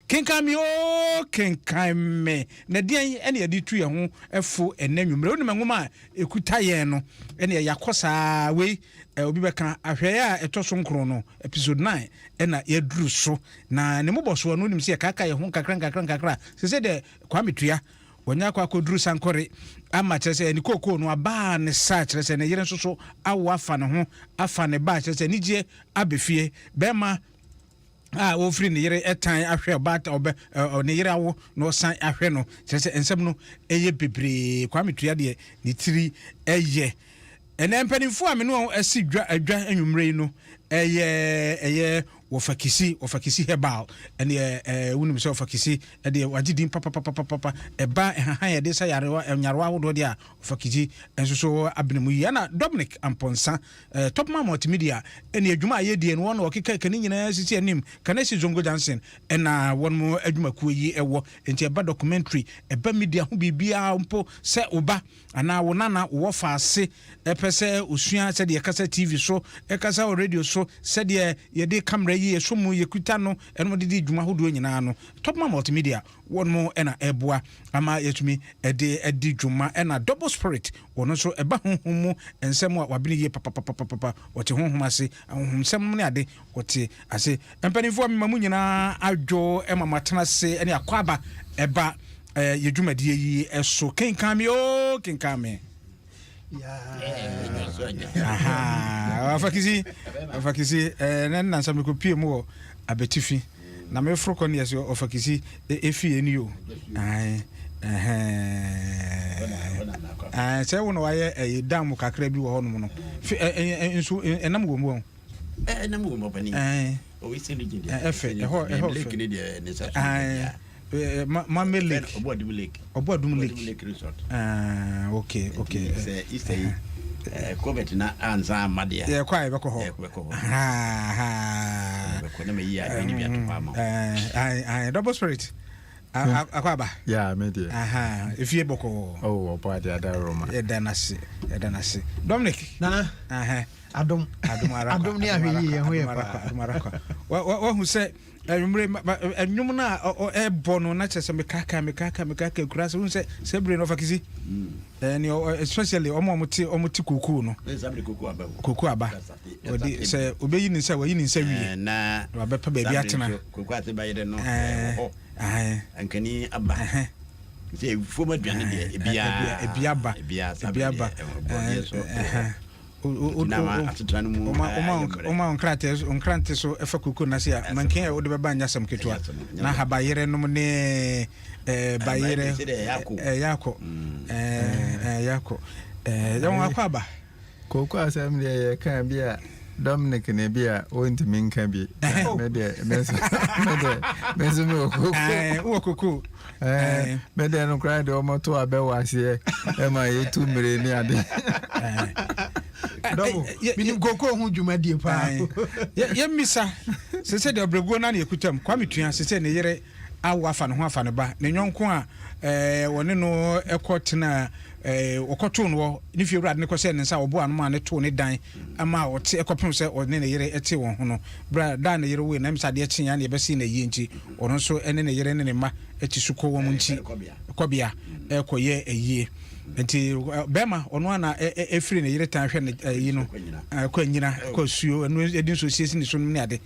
Kenkan Me o Kenkan Me na dean ene yedi tu ye ho efo enanwumre onima nwoma ekuta ye no ene yakosa we obi beka ahwe a etoso nkro no episode 9 ena yeduru so na ne moboso no nim se kaka ye ho kakra se de kwametua wonya kwa koduru sankore ama kyerese ni koko no aba ne sa kyerese ne yere nsoso awo afa ne ho afa ne ba kyerese ni gye abefie bema o free ne yere etan ahwe bata obe ne yere awo no san ahwe no kyerese ensem no eye bebre kwametua de ni tiri eye ene mpanimfo a me no asi adwa anwumre no eye wofakisi hebal ene wunum se wofakisi de wagidin papa eba han ye de sa yarwa wodo de a wofakisi enso abnemu yi na Dominic Amponsa top man multimedia ene adwuma aye die no won okeka kan nyina sisi anim kan si Zongo Johnson ena won mo adwuma ku yi ewo enti eba documentary eba media ho bibia mpo se oba ana wonana wo faase epese osua se de kasa TV so ekasa radio so se de ye de camera yi esomu yekuta no eno de dwuma hodo nyina no top man multimedia won mo ena eboa ama yetumi edi dwuma ena double spirit wono so eba honhom ensem a wabene ye papa wote honhom ase honhom ne ade wote ase empanifo amamu nyina adwo emamatena se ene akwaba eba yedwumadie yi eso Kenkan Me o Kenkan Me aha afakisi na nsam ko pie mu abetifi na me froko ne yeso ofakisi efi eni yo se wono waye dam kakra bi wo hono no enso enam wo mu enam wo mo pani o wi sinu gindi efe eho kini de ne sa Mame Lake Obodum Lake resort okay say Kobet na anza amade ya kwa ebeko ho ko na me yi a ni bia to ma double spirit akwaba ya media efie boko opo ade ada roma edanase Dominic nana Adom ni ahwe yi ho ye pa Adom araka wa hu se enwum na ebo no na chese me kaka kura se hu se bre no fakisi ni especially omoti kuku no kuku aba odi se obeyi ni se wayi ni se wi na wa bepa ba bi atena kuku ate ba yede no ankani aba se foma duane de ebiaba Oma onkrante so efa kuku na se manken e wode beba nyasam ketwa na habayere no ne bayere yako yawon akwaba koko asem de kan bia Dominic ne bia wonti minka bi me de meso me okuku me de no kra de omoto abewase e ma yetu mire ni ade Dobo minim koko hu dwumadie pa ye misa se de obrego na ekutam kwametua se ne yere awo afa ne ho afa ne ba ne nyonko a wone no ekotena okoto no ni fi wrad ne ko se ne nsa obo anu ma ne to ne dan ama ote ekopem se one ne yere ete won ho no bra da ne yere we na misa de ekyen ya ne be si na yi nti ono so ene ne yere ne ma eti suko wo mu nti kobia ekoye eyie nti bema ono ana efiri ne yere tan hwe ne yi no kwa nyina kwa suo enu edin so siesi ni so ne ade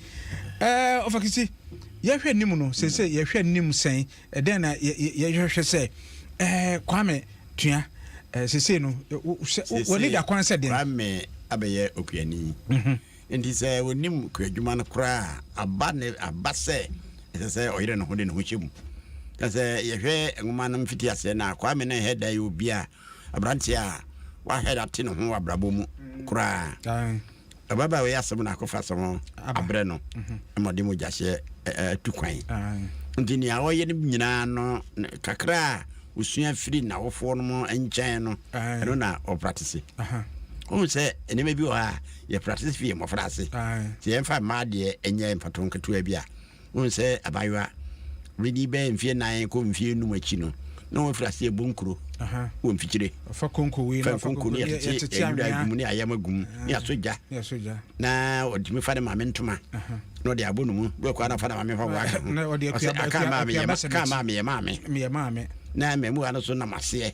ofakisi ye hwe nim no se ye hwe nim sen den na ye hwe se kwame tua se no woni da kwan se den kwame abeye okuani nti se wonim kwadwuma no kra abase se oyire no hode no hwemu kase ye hwe ngoma no mfiti ase na kwame no heda ye obia abranti a wa heda te no ho abrabomu kra ababa we asem na kofa som abre no emode mo jahye tukwan nti ni awo ye nyina no kakra usua firi na wofo no mo enchen no eno na o practice o se eneme bi o ha ye practice fi mo frase ti enfa ma de enye mpaton ketua bia o se abaywa redi be mfie nan ko mfie nu machi no na wo frase ebunkuro wo mfikire fa konko we na fa konko ne yɛtete agum ne ayamagum ne asogya na odimi fa de maame ntoma na ɔde abɔ no mu do kwa na fa de maame fa wa na ɔde aka maame na memu ano so na mase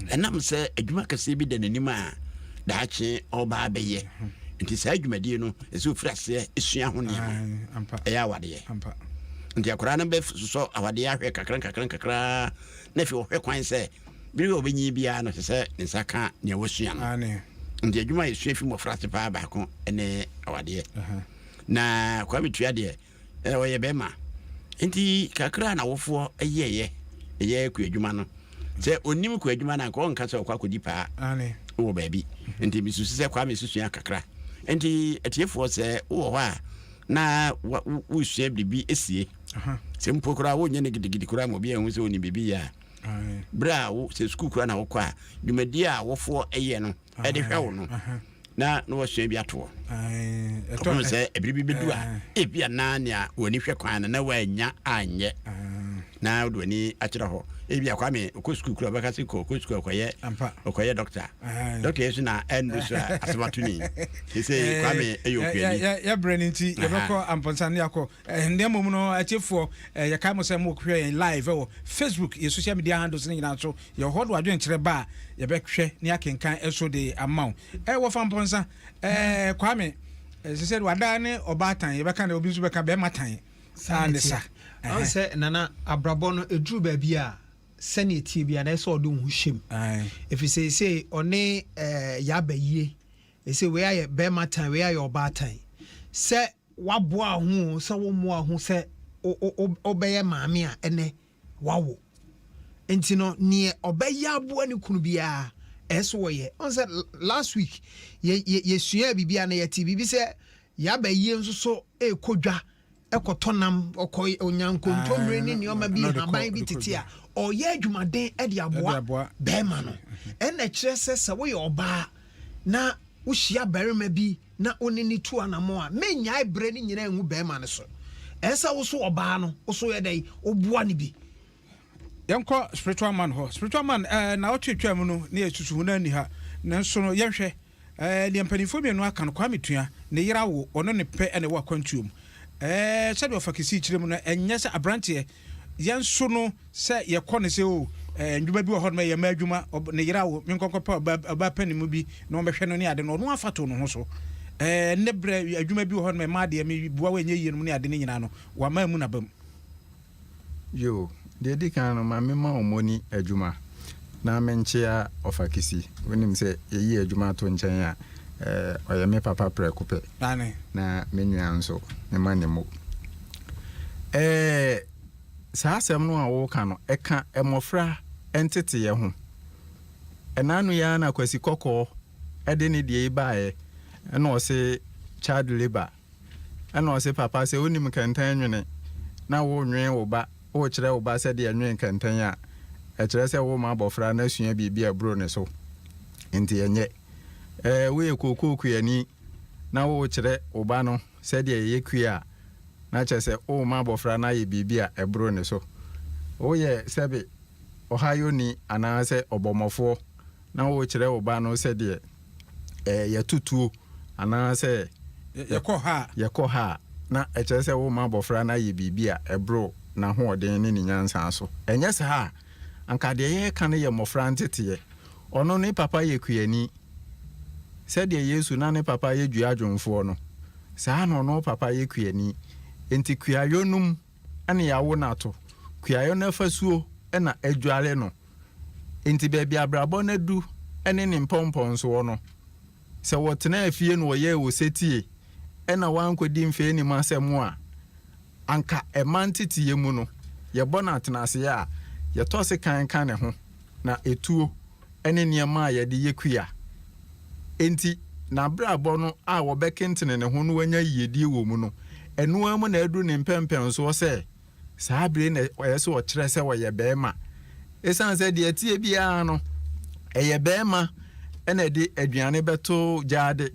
ɛnam sɛ adwuma kɛse bi da nanim a daakye ɔba abɛyɛ nti saa adwumadie no ɛsɛ ofiri aseɛ esua ho nneɛma ɛyɛ awadeɛ nti akora no bɛsosɔ awadeɛ ahwɛ kakra na fi ɔhwɛ kwan sɛ biri obɛnyi bia no sɛ ne nsa ka nea wasua no nti adwuma yɛsua fi mmɔfra ase paa baako ɛne awadeɛ na kwa metua deɛ ɔyɛ bɛma nti kakra na wofoɔ ɛyɛ ku adwuma no sɛ onim ku adwuma no anka ɔnka sɛ ɔkɔ akɔdi paa wɔ baabi nti bisusu sɛ kwa mesusua kakra nti atiefoɔ sɛ wowɔ hɔ a na wosua biribi esie sɛ mpo koraa wonyɛ ne gidigidi koraa ma obi ahu sɛ ɔni biribi yɛ a berɛ a sɛ sukuu koraa na wokɔ a dwumadie a wɔfoɔ ɛyɛ no ɛde hwɛ wo no na wɔsua bi atoɔ ɔpɔm sɛ ɛbiribi bɛdu a ebia naa nea wɔni hwɛ kwan no na woanya anyɛ na wode w'ani akyerɛ hɔ ebia kwame ɔkɔ sukuu kura ɔbɛka sɛ kɔ sukuu ɔkɔyɛ dɔkta yɛ so na ɛndu so a asɛmato ni sɛ kwame ɛyɛ okuani yɛbrɛ no nti yɛbɛkɔ amponsa ne akɔ ndɛ mmom no akyefoɔ yɛka mo sɛ mokɔhwɛ yɛn live ɛwɔ Facebook yɛ social media handles no nyinaa so yɛhɔ do adwenkyerɛ ba a yɛbɛhwɛ ne akenkan ɛso de ama wo wɔfa mponsa kwame sɛ wadaa ne ɔbaatan yɛbɛka na obi nso bɛka bɛma tan saa ne sa sɛ nana abrabɔ no ɛduru baabi a sɛne ɛtie bia na ɛsɛ ɔde wo ho hyɛm ɛfiri sɛ ɔne yɛabayie ɛsɛ wei ayɛ bɛma tan wei ayɛ ɔbaatan sɛ waboa ho sɛ wommoa ho sɛ wobɛyɛ maame a ɛnɛ wawo nti no neɛ ɔbɛyɛ aboa ne kunu biara ɛsɛ wɔyɛ ɔn sɛ last week yɛsua biribi a na yɛte biribi sɛ yɛabayie nso so ɛkɔdwa ɛkɔtɔ nam ɔkɔ onyankontomire ne nneɛma bi haban bi tete a ɔyɛ adwumaden ɛde aboa bɛrima no ɛna kyerɛ sɛ woyɛ ɔbaa na wohyia barima bi na ɔne ne tu anamo a menyae brɛ ne nyinaa ɛhu bɛrima no so ɛsɛ wo so ɔbaa no wo so yɛ dɛ woboa ne bi yɛnkɔ spiritual man na wotwetwa mu no ne yɛsusu ho no ani ha nanso no yɛhwɛ deɛ mpanimfoɔ mmienu aka no Kwame Tua ne yera wo ɔno ne pɛ ɛne wɔ akwantuom sɛdeɛ ɔfa kɛsi kyerɛ mu no ɛnyɛ sɛ aberanteɛ yɛnso no sɛ yɛkɔ ne sɛ o ndwuma bi wɔ hɔ no yɛma adwuma ne yera wo menkɔkɔpɛ ɔba pɛ ne mu bi na ɔmbɛhwɛ no ne ade no ɔno afato no ho so ne berɛ adwuma bi wɔ hɔ no ma adeɛ mebua wɔnyɛ yie no mu ne ade no nyinaa no wama mu naba mu yo deɛ di kan no ma mema ɔmɔni adwuma na menkyea ɔfa kɛsi wonim sɛ yɛyi adwuma to nkyɛn a ɔyɛ me papa prɛko pɛ na me nua nso me ma ne mo saa asɛm no a wɔka no ɛka mmɔfra ɛntete yɛ ho ɛna no ya na kwasi kɔkɔɔ ɛde ne deɛ ibaeɛ ɛna ɔse child labor ɛna ɔse papa sɛ wonim kɛntɛn nwene na wo nwene wo ba wo kyerɛ wo ba sɛ deɛ nwene kɛntɛn a ɛkyerɛ sɛ wo ma abɔfra na sua biribi aburo ne so nti ɛnyɛ woyɛ kookookuani na wo kyerɛ wo ba no sɛdeɛ yɛyɛ kua na kyerɛ sɛ wo ma abɔfra na yɛ biribi a ɛboro ne so woyɛ sɛbe ɔhayoni anaasɛ ɔbɔmmɔfoɔ na wo kyerɛ wo ba no sɛdeɛ yɛtutuo anaasɛ yɛkɔ ha na ɛkyerɛ sɛ wo ma abɔfra na yɛ biribi a ɛboro na hoɔden ne ne nyansa so ɛnyɛ saa anka deɛ yɛka no yɛ mmɔfra nteteɛ ɔno ne papa yɛ kuani sɛdeɛ Yesu na ne papa yɛ dua adwomfoɔ no saa na ɔno papa yɛ kuani enti kuayɔ num ɛne yɛawo no ato kuayɔ no afa suo ɛna adwale no enti baabi abrabɔ no adu ɛne ne mpɔmpɔnsoɔ no sɛ wɔtena afie no wɔyɛ wɔ setie ɛna wankɔdi mfee nim asɛm a anka ɛma nteteyɛ mu no yɛbɔ no atenaseɛ a yɛtɔ se kan ne ho na etuo ɛne nneɛma a yɛde yɛ kua enti na brabɔ no a wɔbɛkentene ne ho no wanya yiedie wɔ mu no ɛnoa mu na adu ne mpɛmpɛnsoɔ sɛ saa bere na ɔyɛ sɛ ɔkyerɛ sɛ wɔyɛ bɛrima ɛsiane sɛ deɛ tie biara no ɛyɛ bɛrima ɛna de aduane bɛto gyaade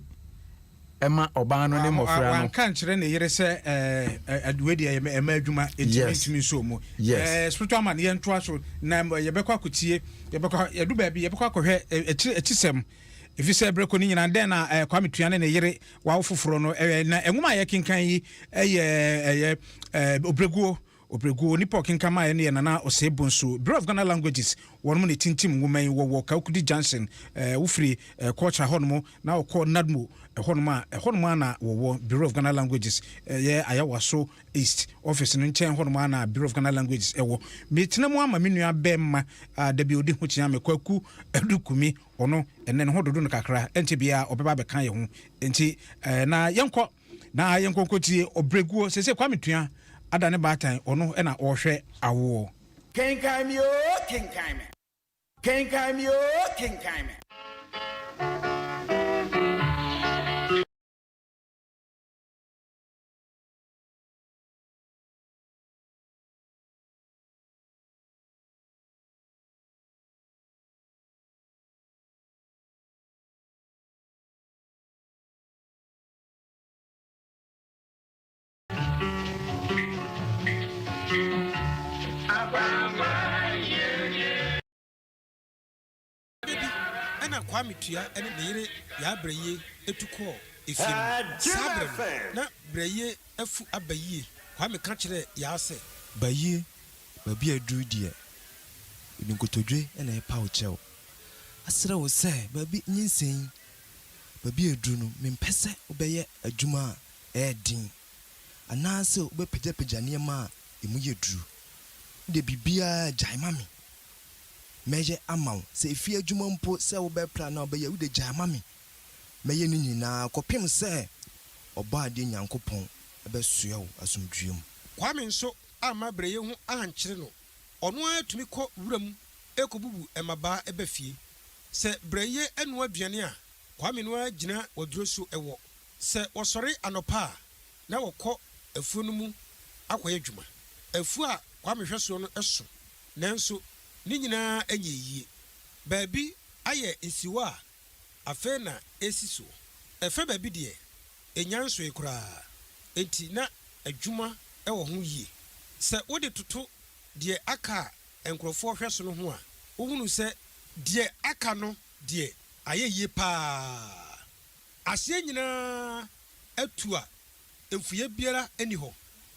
ɛma ɔbaa no ne mmɔfra no wanka nkyerɛ ne yere sɛ aduwe deɛ ɛma adwuma ɛntimi nso mu spiritual man yɛntoa so na yɛbɛkɔ akɔtie yɛdu baabi yɛbɛkɔ akɔhwɛ akyisɛm ɛfi sɛ berɛkɔ no nyina dɛn na Kwame Tua ne yere wawo foforɔ no na ɛnwoma a yɛkenkan yi ɛyɛ Obreguo nipa Kenkan Me ne nana Osebo nso Bureau of Ghana Languages wɔn mu ne tintim nwoma yi wɔ Kaukudi Junction wofiri culture hɔnom na ɔkɔ Nadmo hɔnom na wɔwɔ Bureau of Ghana Languages yɛ Ayawaso East office no nkyɛn hɔnom na Bureau of Ghana Languages ɛwɔ metena mu ama me nua bɛmma da bi odi ho kyia me Kwaku Adukumi ɔno ɛnɛ no hododo no kakra ɛnte bia ɔbɛba bɛka yɛ ho enti na yɛnkɔ tie Obreguo sɛ Kwame Tua ada ne baatan ono na ɔhwɛ awo Kenkan Me Kenkan Me Kenkan Me Kenkan Me Kwame Tua ene ne yere ya breye etuko efiem sabre na breye afu abaye Kwame ka kire ya se baye babi aduru die nkotodwe ene pa o chew asra wo se babi nyinsen babi aduru no mempese obeye adwuma din anase obepagya niema emu yeduru de bibia jai mami meje amaw se efie adwuma mpo se wo be pra na obeya wo de gya mami meye ni nyina kopem se oba de nyankopon ebe soa wo asomdwem Kwame nso ama breye hu ankyere no ono atumi kɔ wuram ekobubu emaba ebe fie se breye enu aduane a Kwame no agina waduro so ewo se wosɔre anopa na wɔkɔ afuo no mu akɔyɛ adwuma afuo a Kwame hwɛ so no ɛso nanso ni nyina enye yie baabi ayɛ nsiwa afa na esiso efe baabi de enyanso ekura enti na adwuma ɛwɔ ho yie sɛ wode toto de aka enkrofo hwɛ so no ho a wohunu sɛ de aka no de ayɛ yie pa asie nyina atua emfuye biara eni hɔ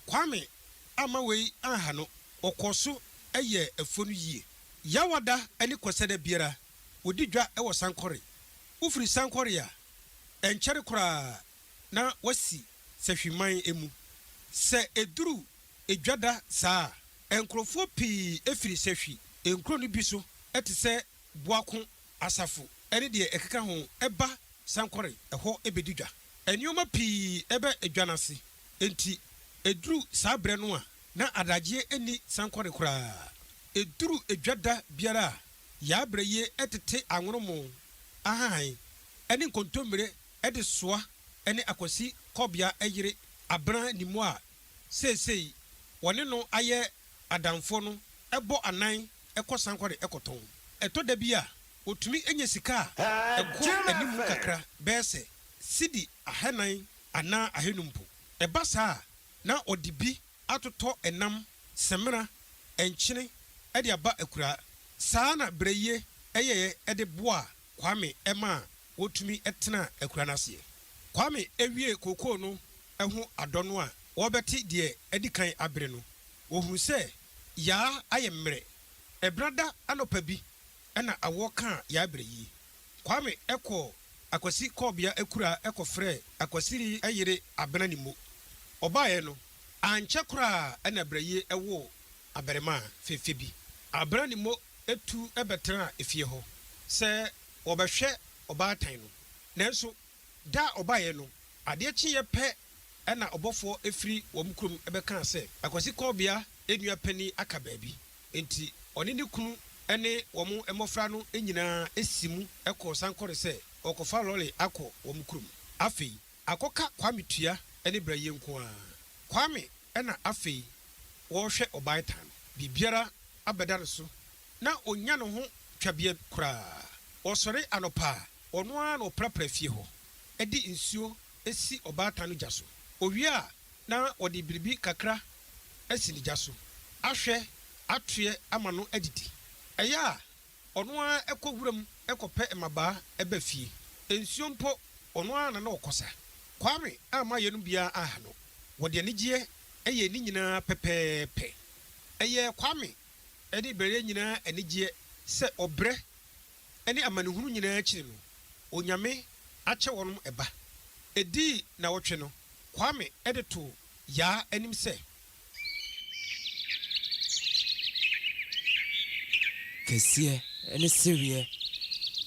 Kwame ama wei aha no ɔkɔso ɛyɛ afuo no yie yawada ani kwasada biara wodi dwa ɛwɔ sankore ufiri sankore a enkyere kora na wasi sehwiman emu se eduru edwada saa enkrofo pii efiri sehwi enkro no bi so ete se boako asafo ene de ekeka ho eba sankore ɛhɔ ebedi dwa enioma pii ebe edwanase enti eduru saa bre no a na adagye eni sankore kora eduru edwada biara ya breye etete anworomo ahan ene nkontomire ede soa ene akwasi kobia eyire abran nimu a sesei wone no aye adamfo no ebo anan ekosankore ekoton etoda bia otumi enye sika eko animu kakra bese sidi ahanan ana ahenumpo ebasa na odibi atoto enam semra enkyene ede aba akura sana breye eyeye ede boa Kwame ema wotumi etena akura nase Kwame ewie kokoo no eho adono a wobeti de edikan abre no wohu se ya ayemre ebrada anopa bi ena awoka ya breyi Kwame eko akwasi kobia akura ekofre akwasiri ayire abena nimo obaye no anche kura ena breye ewo aberema fefe bi abena nimo etu ebetra efie ho se obehwe obaatan no nanso da obaye no ade kye pe ena obofo efiri womkrum ebeka se akwasi kobia enua pani aka baabi enti oni ne kunu ene womu emofra no enyina esimu eko sankore se okofa lole akọ womkrum afei akoka Kwame Tua ene braye nko a Kwame ena afei wo hwe obaatan bibiara abeda so na onya no ho twabie kura osore anopa ono a no prapra fie ho edi nsuo esi obaatan no gya so owie a na ɔde biribi kakra esi ne gya so ahwɛ atoe ama no adidi ɛyɛ a ɔno a ɛkɔ wuram ɛkɔpɛ mmabaa ɛba fie nsuo mpo ɔno a na ɔkɔsa kwame ama yɛ no bia aha no wɔde anigyeɛ ɛyɛ ne nyinaa pɛpɛɛpɛ ɛyɛ kwame ɛde bɛrɛ nyinaa anigyeɛ sɛ ɔbrɛ ɛne amanehunu nyinaa akyiri no onyame akyɛ wɔn ɛba edi na wɔtwe no kwame ɛde to yaa anim sɛ kɛseɛ ɛne sereɛ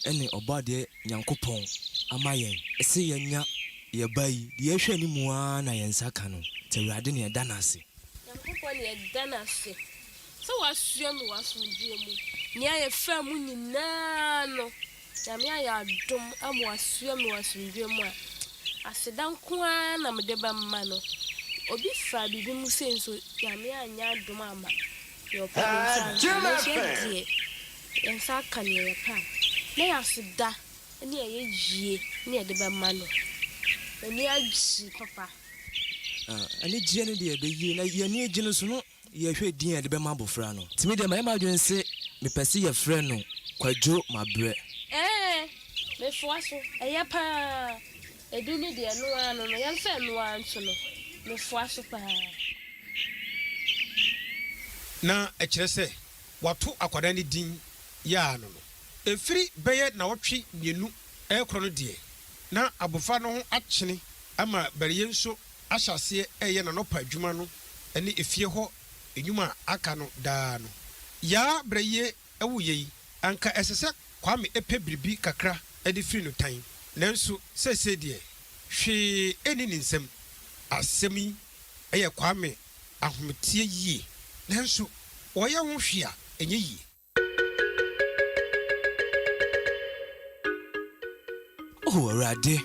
ɛne ɔbaadeɛ nyankopɔn ama yɛn ɛsɛ yɛnya yɛba yi deɛ yɛhwɛ ne mu ara na yɛn nsa ka no nti awurade ne yɛda no ase nyankopɔn ne yɛda no ase sɛ wasua me wasomdue mu nea yɛfrɛ mu nyinaa no nyame ayɛ adom ama wasua me wasomdue mu a aseda nko ara na mede bɛmma no obi fra biribi mu sɛ nso nyame anyɛ adom ama yɛɔpɛ deɛ yɛnsa aka neɛ yɛpɛ a na yɛaseda ne yɛyɛ yie ne yɛde bɛma no ani agye papa ani gye no deɛ bɛyie na yɛni agye no so no yɛhwɛ din a yɛde bɛma abɔfra no timi deɛ mayɛ madwene sɛ mepɛ sɛ yɛfrɛ no kwadwo mabrɛ mefoa so ɛyɛ paa edu ne deɛ noa no yɛmfa noa nso no mefoa so paa na ɛkyerɛ sɛ wato akwadaa ne din yaa no efiri bɛyɛ na wɔtwe mmienu ɛkorɔ no deɛ na abɔfra no ho akyene ama bɛreyɛ nso ahyɛseɛ ɛyɛ n'anɔpa adwuma no ɛne efie hɔ enyuma aka no daa no yaa bɛreyɛ ɛwuyɛ yi anka ɛsɛ sɛ kwame ɛpɛ biribi kakra ɛde firi no tan nanso sɛsɛ deɛ hwee ɛni ne nsɛm asɛm yi ɛyɛ kwame ahometie yie nanso wɔyɛ ho hwe a ɛnyɛ yie awurade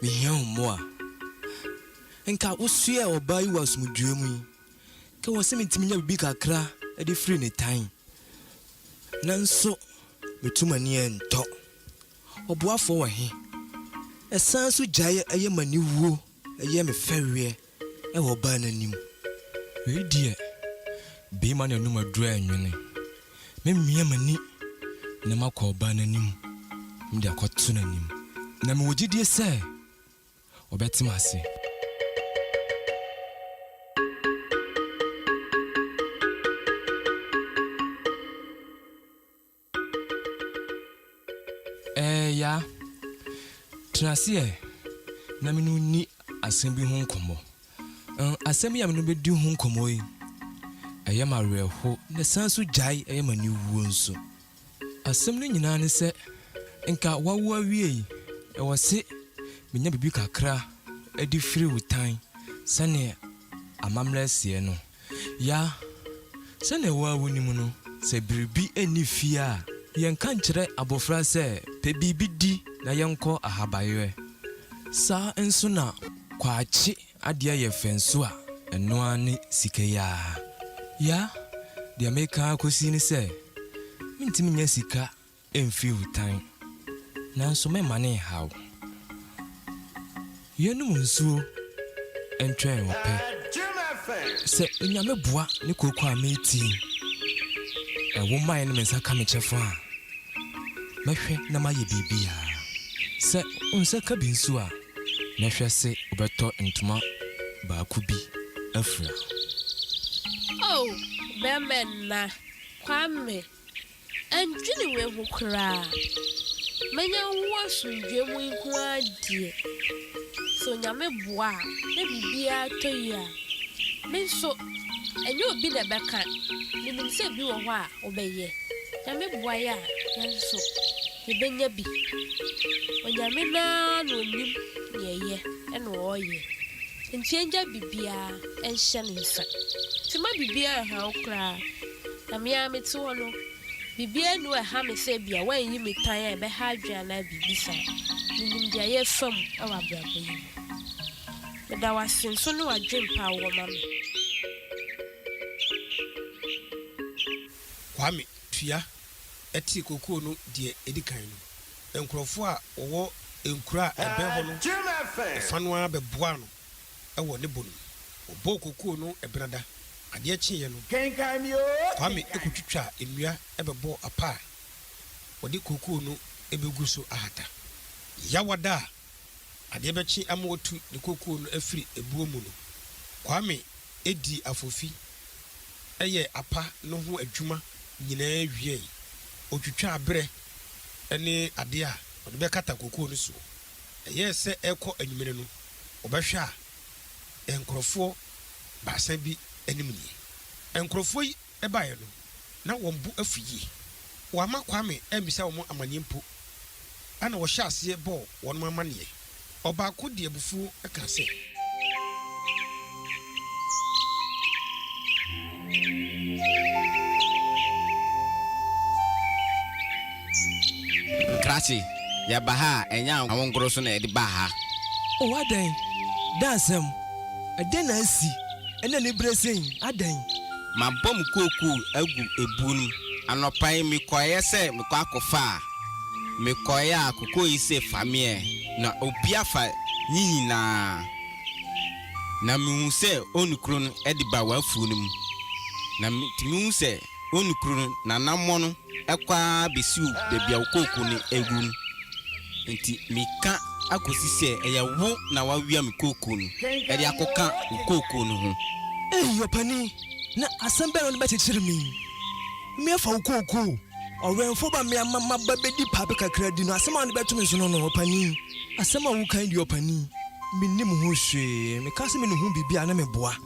mehia wo mmoa nka wosua ɔbaa yi wɔ asomdwoe mu yi ka wɔ sɛ mentimi nya biribi kakra ɛde firi ne tan nanso metum ani ɛntɔ ɔboafoɔ wɔ he ɛsan so gyaeɛ ɛyɛ maniwuo ɛyɛ me fɛweɛ ɛwɔ ɔbaa n'anim wei deɛ beima ne anum aduru anwene memmia m'ani na makɔ ɔbaa n'anim mede akɔto n'anim na mewɔ gyidie sɛ ɔbɛtem ase ya tenaseɛ na meno ni asɛm bi ho nkɔmmɔ asɛm yi a meno bɛdi ho nkɔmmɔ yi ɛyɛ ma awerɛho na san so gyae ɛyɛ ma ne wuo nso asɛm no nyinaa ne sɛ nka wawo awie yi ɛwɔ se menya biribi kakra adi firi wo tan sɛnea amammerɛ seɛ no ya sɛnea ɛwɔ a wonim no sɛ biribi ani fie a yɛnka nkyerɛ abɔfra sɛ pɛ biribi di na yɛnkɔ ahabayerɛ saa nso na kwaakye adeɛ yɛ fɛ nso a ɛnoa ne sika yaa ya deɛ meka akɔsi ne sɛ mentimi nya sika ɛmfiri wo tan nanso mɛma ne haw yɛnom nsuo ɛntwɛn wɔpɛ sɛ onyame boa ne kooko a meetii ɛwo mae no me nsa ka me kyɛfo a mɛhwɛ na mayɛ biribiaa sɛ wo nsa ka bi nso a mɛhwɛ se wobɛtɔ ntoma baako bi afira bɛmɛna kwame ɛndwene wei ho koraa mɛnya wo asomdwe mu nko adeɛ sɛ onyame boa a na biribiaa tɔ yi a me nso ɛnyɛ obi na ɛbɛka menim sɛ bi wɔ hɔ a wobɛyɛ nyame boa yɛ a yɛn nso yɛbɛnya bi onyame naa na onim ne ɛyɛ ɛna ɔɔyɛ nti ɛngya biribiaa ɛnhyɛ ne nsa nti ma biribiaa ɛha wo koraa na mea mete hɔ no biribiaa nu ɛha me sɛ bia woanyi me tan a ɛbɛha adwene anaa biribi saa menim deɛ yɛ fam ɛwɔ abrabɔ yi meda wase nso ne wadwen paa wɔ ma me kwame tua kokoo no deɛ edi kan no nkurɔfoɔ a wɔwɔ nkura a ɛbɛn hɔ no ɛfa no ara bɛboa no ɛwɔ ne bɔ no ɔbɔ kokoo no ɛbenada adeɛ kyeeɛ no kwame ɛkɔtwitwa nnua ɛbɛbɔ apa a wɔde kokoo no ɛbɛgu so ahata yawada a adeɛ bɛkye ama wɔtu ne kokoo no afiri ebuo mu no kwame ɛdi afofi ɛyɛ apa no ho adwuma nyinaa wie ɔtwitwa abrɛ ɛne adeɛ a ɔde bɛkata kokoo no so ɛyɛ sɛ ɛkɔ anwumere no ɔbɛhwɛ a nkurɔfoɔ baasa bi anim nie nkurɔfoɔ yi ɛbaeɛ no na wɔn bo afu yie wɔama kwame ɛmmisa wɔn amanneɛ mpo ana wɔhyɛ aseɛ bɔɔ wɔn amanneɛ ɔbaako de abufuo ɛka sɛ Krasi, ya baha enya awon nkoro so na edi baha. O wadan. Dansem. Eden na asi. Ena ne bresen adan. Ma bom koku agu ebunu. Anopan mi koye se mi kwa kofa. Mi koye akoko ise famie na obia fa nyina. Na mi hu se onukro no edi ba wafu no mu. Na mi hu se onukro na namono ekwa besiu bebia okoku ni egun nti mika akosi se eyawo na wawia mikoku no e de akoka okoku no ho yopani na asembe no be chechire mi afa okoku orenfo ba me amama ba bedi pa be kakra di no asema no beto me so no opani asema wo kan di opani minnim ho hwe me ka se me no ho bibia na me boa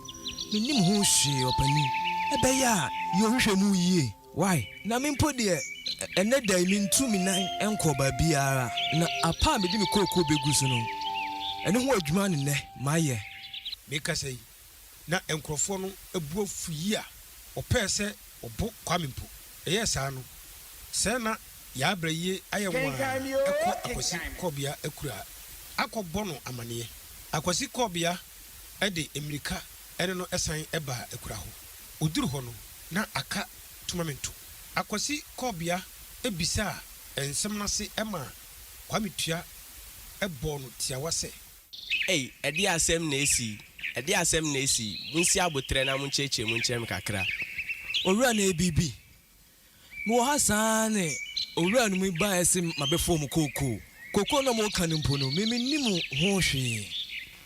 minnim ho hwe opani ebe ya yo hwehwe mu yie. Why? Na mimpo de ene da mi ntumi nan enko ba biara na apa me di me kokoo begu so no. Ene ho adwuma ne ne maye. Me ka sei na enkrofo no ebu afuyi a opɛ sɛ obo kwamempo. Ɛyɛ saa no. Sɛ na ya abraye ayɛ mo a ɛkɔ akosi kɔbea akura. Akɔbɔ no amane. Akosi kɔbea ɛde emirika ɛne no ɛsan ɛba akura ho. Oduru ho no na aka tumamento akwasi kobia ebisa ensem na se ema kwametua ebo no tiawa se edi asem na esi munsi abotre na muncheche munchem kakra owura na ebibi mo hasane owura no mu ba ese mabefo mu koko na mo kan mpo no miminim ho hwe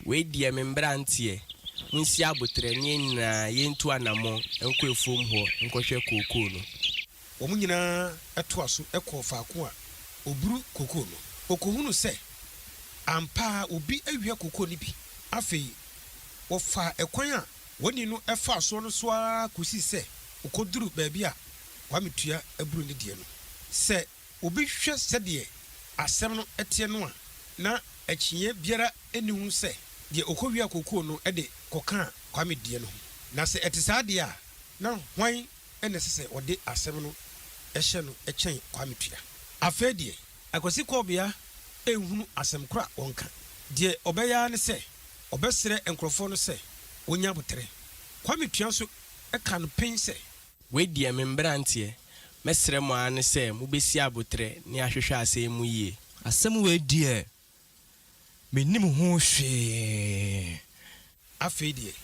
we die membrantie munsi abotre ni na yentu anamo enko efom ho enkohwe koko no omu nyina eto aso ekọ faako a oburu koko no okohunu se ampa obi awia koko ni bi afei wofa ekwan a woni no efa so no so a kosi se okoduru baabi a kwametua aburu ne die no se obi hwe sede asem no etie no a na akyie biara enihu se de okowia koko no ede koka kwame die no na se etisa de a na hwan ene se ode asem no ehye no ekyen kwame tua afedie akosi kobia ehunu asem kra wonka de obeya ne se obesere enkrofo no se wonya botere kwame tua so eka no pense we die membrantie mesere mo ane se mu besi abotere ni ahwehwe asem mu yie asem we die menim ho hwe afedie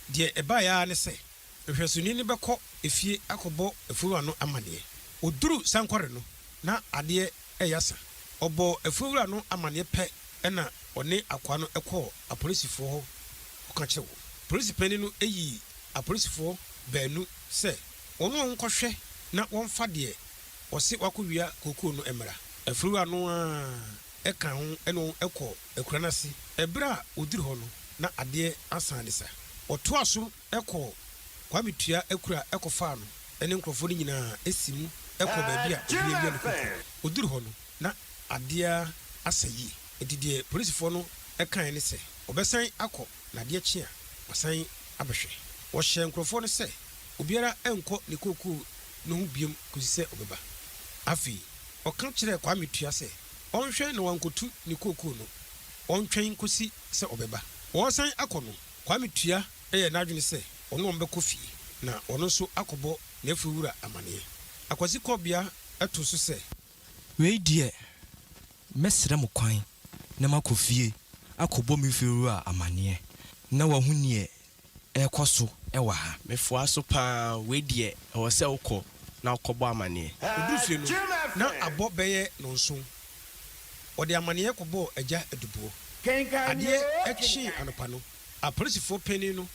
de ebaya ne se hwesuni ni beko efie akobo efuwa no amane oduru sankore no na ade eyasa obo efuwa no amane pe na one akwa no ekọ apolisifo ho oka chewo polisi pani no eyi apolisifo baanu se ono nkohwe na wonfa de ose wakowia kokoo no emra efuwa no eka ho eno ekọ ekuranase ebra oduru ho no na ade asande sa oto aso ekọ kwametua ekura ekofa no ene nkrofo ni nyina esimu ekọ baabi a obiebia no kokoo oduru ho no na ade asayi edidie polisifo no ekan ne se obesan akọ na ade chi a wasan abehwe wo hye nkrofo no se obiara enko ne kokoo no hu biem kusise obeba afi oka kire kwametua se onhwe na wankotu ne kokoo no ontwen kosi se obeba wo san akọ no kwametua eye n'adwene se ono mbekọ fie na ono so akọbọ na efuwura amane akwasi kobia eto so se we die mesere mo kwan na makofie akɔbɔ me firu a amane na wahu nie ɛkɔ so ɛwɔ ha mefoa so pa we die ɛwɔ sɛ wokɔ na wokɔbɔ amane odufie no na abɔ bɛyɛ no nso ɔde amane kɔbɔ agya adubuo adeɛ akyi anopa no apolisifoɔ panyin no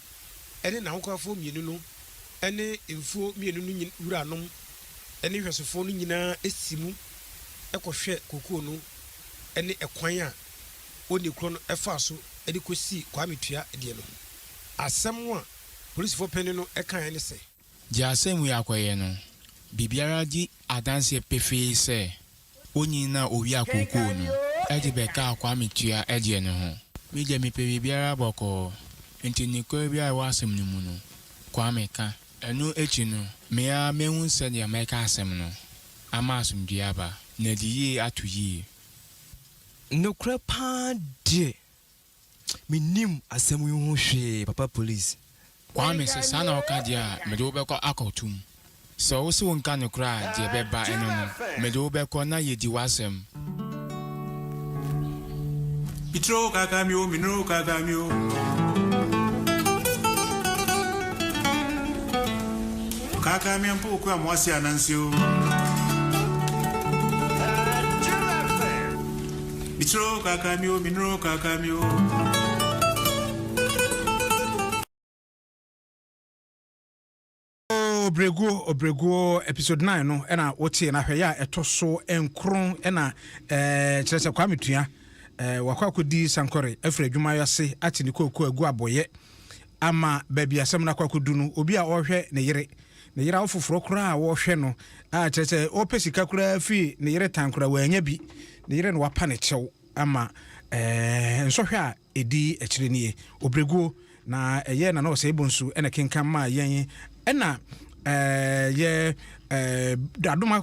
ɛne n'ahokɔfoɔ mmienu no ɛne mfuo mmienu no wuranom ɛne hwɛsofoɔ no nyinaa esi mu ɛkɔhwɛ kokoo no ɛne ɛkwan a oni kuro no ɛfa so ɛde kɔsi kwame tua deɛ no asɛm a polisifoɔ panyin no ɛka ne sɛ gye asɛm yi akɔyɛ no biribiara di adanseɛ pefee sɛ onyin na owi akokoo no ɛde bɛka kwame tua ɛdeɛ no ho megye mepɛ biribiara bɔkɔɔ nti nikɔ bi a ɛwɔ asɛm no mu no kwame ka ɛno akyi no mea mehu sɛdeɛ mɛka asɛm no ama asomdwe aba na de yie ato yie nokora paa deɛ menim asɛm yi ho hwee papa police kwame sɛ saa na ɔka deɛ a mede wobɛkɔ akɔtom sɛ wo sɛ wo nka nokora a deɛ bɛba ɛno no mede wobɛkɔ na yɛdi w'asɛm Mitro kakamio, minro kakamio. Kakamio mpo kwa mwasi anansio. Mitro kakamio, minro kakamio. Obrego episode 9 no ena wotie na hwɛ ya ɛtɔ so enkron ena kyerɛ sɛ kwame tua wakwa kodi sankore afra adwuma yase ati ne kokko agu aboye ama baabi asɛm na kwakodu no obi a ɔhwɛ ne yere afoforo kora a wɔhwɛ no a kyerɛ sɛ ɔpɛ sika kora fi ne yere tankora wanya bi ne yere no wapa ne kyɛw ama nsɔhwɛ a edi akyire nie obrego na ɛyɛ na no sɛ ebonsu ɛna kenkan ma yɛn ɛna ye adoma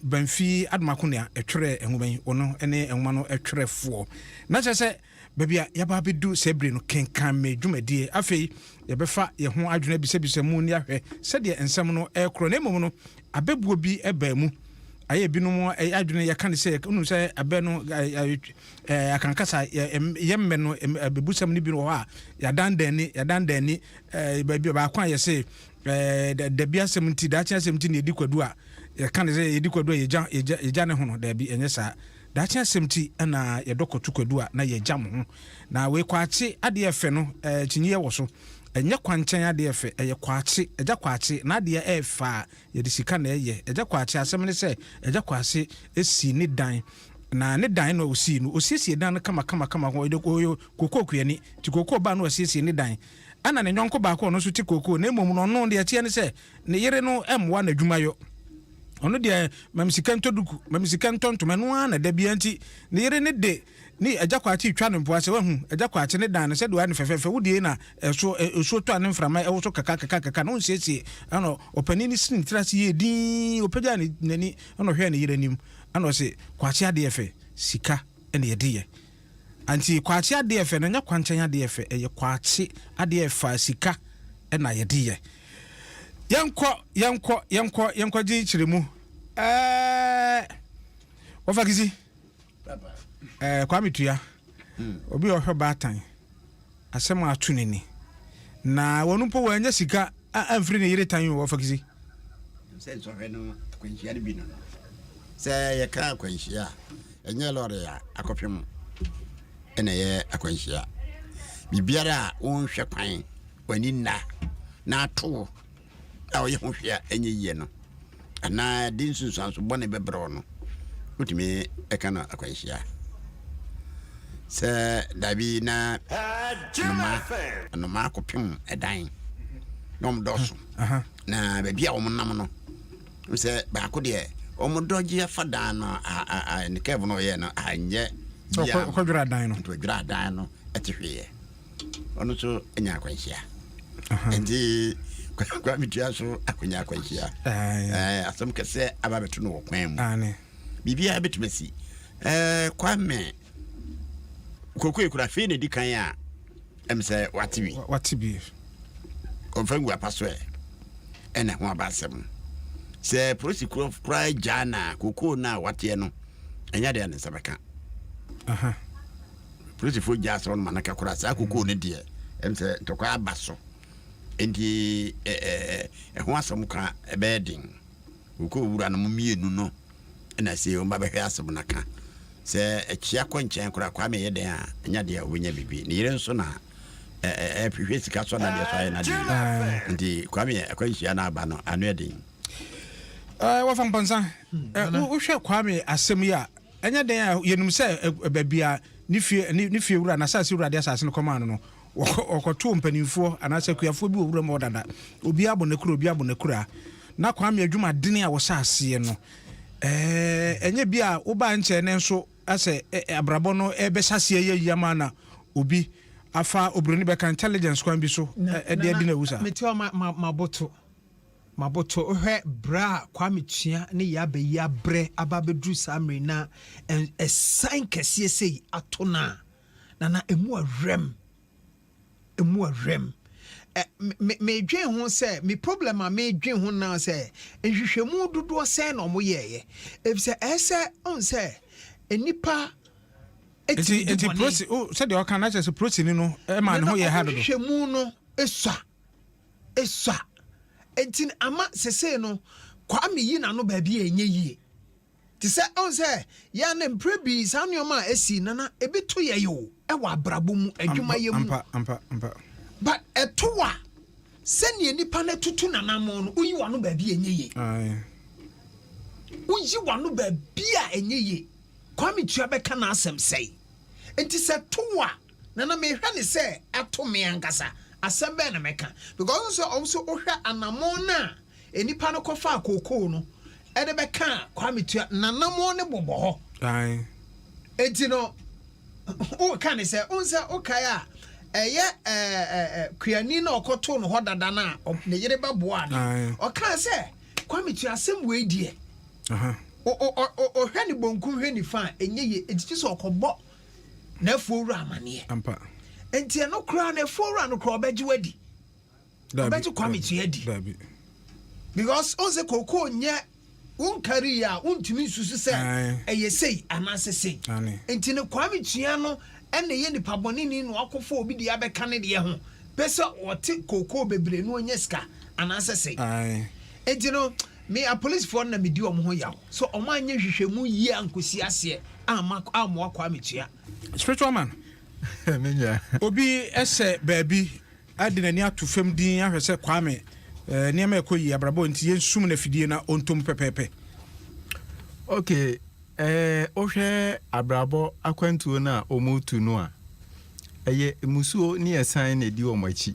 benfi adoma konia etwere enwoban ono ene enwoma no etwerefo na kyerɛ baabi a yaba bedu sebre no kenkan me dwumadie afei yɛbɛfa ye ho adwena bisa mu ni ahwɛ sɛdeɛ nsɛm no ɛkoro na mmom no abebuo bi ɛba mu ayɛ binom adwene yɛka ne sɛ unu sɛ abɛ no akankasa yɛmmɛ no abebusam no bi no hɔ a yadan dani baabi ba kwa yɛ sɛ da bia asɛm nti da kyerɛ asɛm nti ne yɛdi kwadu a yɛka ne sɛ yɛdi kwadu a yɛgya ne ho no da bi ɛnyɛ saa da kyerɛ asɛm nti ɛna yɛdɔkɔtu kwadu a na yɛgya mo ho na wei kwaakye adeɛ fɛ no kyinyi yɛ wɔ so ɛnyɛ kwankyɛn adeɛ fɛ ɛyɛ kwaakye ɛgya kwaakye na adeɛ ɛfa yɛde sika na ɛyɛ ɛgya kwaakye asɛm ne sɛ ɛgya kwaakye esi ne dan na ne dan no osiesie dan no kama ho kokokuyani ti kokoo ba no osiesie ne dan ana ne nyonko ba ko no so ti kokoo na emom no no de atie ne sɛ ne yere no emwa na dwumayɔ ono de mamsika ntoduku mamsika ntontoma no ana da bia nti ne yere ne de ni agya kwaakye twa ne mpoa sɛ wahu agya kwaakye ne dan no sɛ de wa ne fɛfɛfɛ wodie na so to ane mframa ɛwo so kaka no nsiesie ano opani ni sin trase ye din opagya ne nani ano hwɛ ne yere nim ano sɛ kwaakye ade fɛ sika ene yede ye anti kwaakye ade fɛ na nya kwankyɛn ade fɛ ɛyɛ kwaakye ade fa sika ena yede ye yankɔ gye kyeremu wafagizi kwame tua obi ohwe baatan asɛm atu nini na wonu po wanya sika amfiri ne yire tan wo fagizi sɛ nsɔhwɛ no akwanhyia no bi no sɛ yɛka akwanhyia ɛnyɛ lɔre a akɔpem ɛna yɛ akwanhyia bibiara a wonhwɛ kwan wani na ato a ɔyɛ ho hwɛ a ɛnyɛ yie no anaa de nsunsuanso bɔne bɛbrɛ no wotumi ɛka no akwanhyia sɛ dabi na anoma akɔpem ɛdan na ɔmdɔso na baabi a ɔmonam no sɛ baako deɛ ɔmodɔgye afa dan no ne kɛv no ɔyɛ no anyɛ kɔdwira dan no kɔdwira dan no ɛte hweeɛ ɔno nso ɛnya akwanhyia nti kwa mitua so akonya akwanhyia asɛm kɛsɛ aba bɛto no wɔ kwan mu bibia bɛtumasi kwame kokoi kura fe ne di kan a em sɛ watibi konfangu apaso ɛna ho abasɛm sɛ polisi kura jana kokoi na watie no ɛnya de ne sabaka polisi fo gya so no manaka kora sa akoko ne de em se to kwa abaso enti ho asem ka ebedin uko wura no mienu no na se o mba behwe asem naka se ekia kwanchen kora kwa me yeden a nya de wonya bibi ne yire nso na hwehwe sika so na de so aye na de enti kwa me akwanhia na aba no anu edin wa fam pansa wo hwe kwa me asem ya enya den a yenum se babia ni fie wura na sase wura de asase no koma no okoto mpanimfo anase kuafo bi wura mo dada obi abo ne kura na kwa me adwuma dene a wo sase no enye bia wo ba nche ne nso ase abrabo no ebesase ye yama na obi afa obroni beka intelligence kwan bi so de na wusa metio maboto ohwe bra kwa metua ne ya be ya bre ababedru samre na sign kese sei atona na emu arem me dwen ho se me problem a me dwen ho na se nhwehwemu dodo se na omo yeye efise ese on se enipa eti prosi o se de o kan na se prosi ni no e ma ne ho ye ha dodo nhwehwemu no eswa entin ama sese no kwa me yi na no ba bi enye yie ti se on se ya na mprebi sanioma esi nana ebeto ye yo e wa brabo mu adwuma ye mu ampa but etowa sene nipa na tutu nanamo no uyi wa no ba bi enye yie uyi wa no ba bi a enye yie kwa me tua beka na asem sei enti se towa nana me hwa ne se ato me ankasa asem na meka because also ohwa anamon na enipa no kofa akoko no ede beka kwa metua nanamo ne bobo ho enti no o kan se onse okaya eye kuani na okoto no hodada na ne yire baboa no o kan se kwa metua asem we die o hwe ni bonku hwe ni fa enye ye enti so okobo na afuoru amane ampa enti no kra na afuoru an kra obeji wadi obeji kwa metua di because onse koko nye unkari ya untumi susu se eyesei anasese enti ne kwa metua no ene ye ni pabonini no akofo obi di abeka ne de ho pese ote koko bebre no onye ska anasese enti no me a police for na me di omo ho yawo so omo anya hwehwemu yi ankosi ase ama kwa metua spiritual man menya obi ese baabi adinani atufam din ahwese kwa me niam ekoyi abrabo nti yensum na fidie na ontom pepepe okay ohwe abrabo akwantuo na omutu no a eye musuo ni esan na di omachi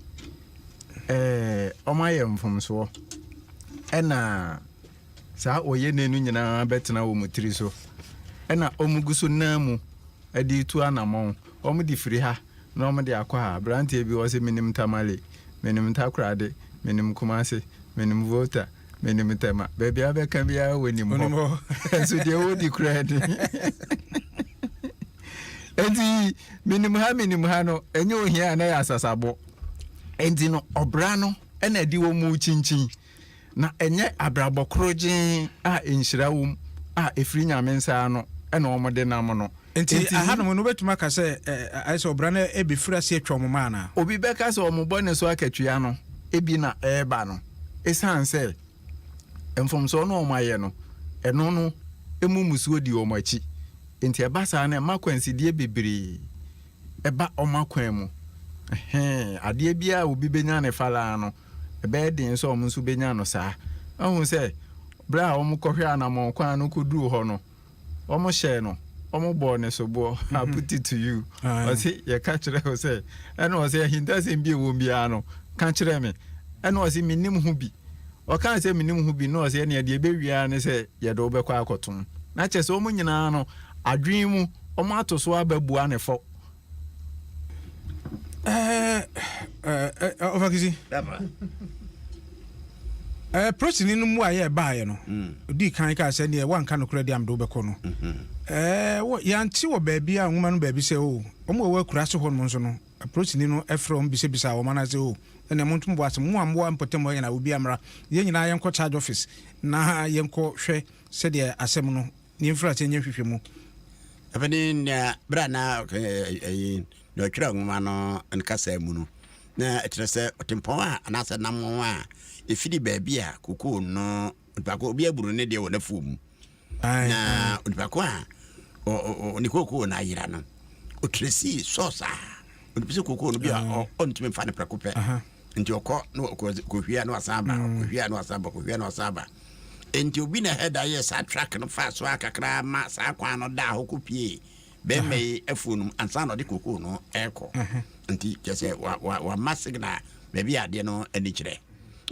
omaye mfomso ena sa oye nenu nyina betena wo mutiri so ena omuguso namu adi tu anamon omudi firi ha na omudi akwa brantie bi wo se minim tamale minim takrade minim kumase minim vota minim tema baby abeka bia woni mo so de wodi krade enti minim ha no enye ohia na ya sasabo enti no obra no ena adi wo mu chinchin na enye abrabo krojen a enhyira wo a efiri nyamensa no ena omode nam no enti ahanu no betuma ka se aise obra na ebefira se atwom ma na obi beka se omobone so akatua no ebi na eba no esan se enfomso no omaye no eno no emumusuo di omachi enti eba sa na makwansi die bebere eba omakwan mu ade bia obi benya ne fala no ebe den so omunsu benya no saa ahun se bra omukɔhwe anamon kwan no koduru ho no omo hye no omo bo ne so bo I put it to you o se ye ka kire o se eno o se hinta se mbi wo bia no ka kire me eno o se minim hu bi o kan se minim hu bi no o se ne de bewia ne se ye do be kwa akoton na che se omo nyina no adwen mu omo atoso ababua ne fo Ovakisi protein no mu aye baaye no di kan ka se ne wan kan no kura di amdo be ko no yanti wo baabi a nwuma no baabi se o omo wa kura se ho no nso no protein no efro mbise bisa wo mana se o ene mo ntumbo ase mo ambo ampotem wo yana obi amra ye nyina ye nko charge office na ye nko hwe se de asem no ni infra se nye hwehwe mu afani na brana no twira ngoma no nkasa mu no na etrese otimpon a anasa namon a efidi baabi a kuku no mpako obi aburu ne de wona fom na mpako a ni kuku na yira no otresi sosa onipise kuku no bia ontime fa ne prekope nti okọ no kohwia no asaba kohwia no asaba enti obi na head aye sa track no fa so akakra ma sa kwa no da ho kopie be me afunum ansa no de kuku no eko nti kese wa masigna bebi ade no ani kire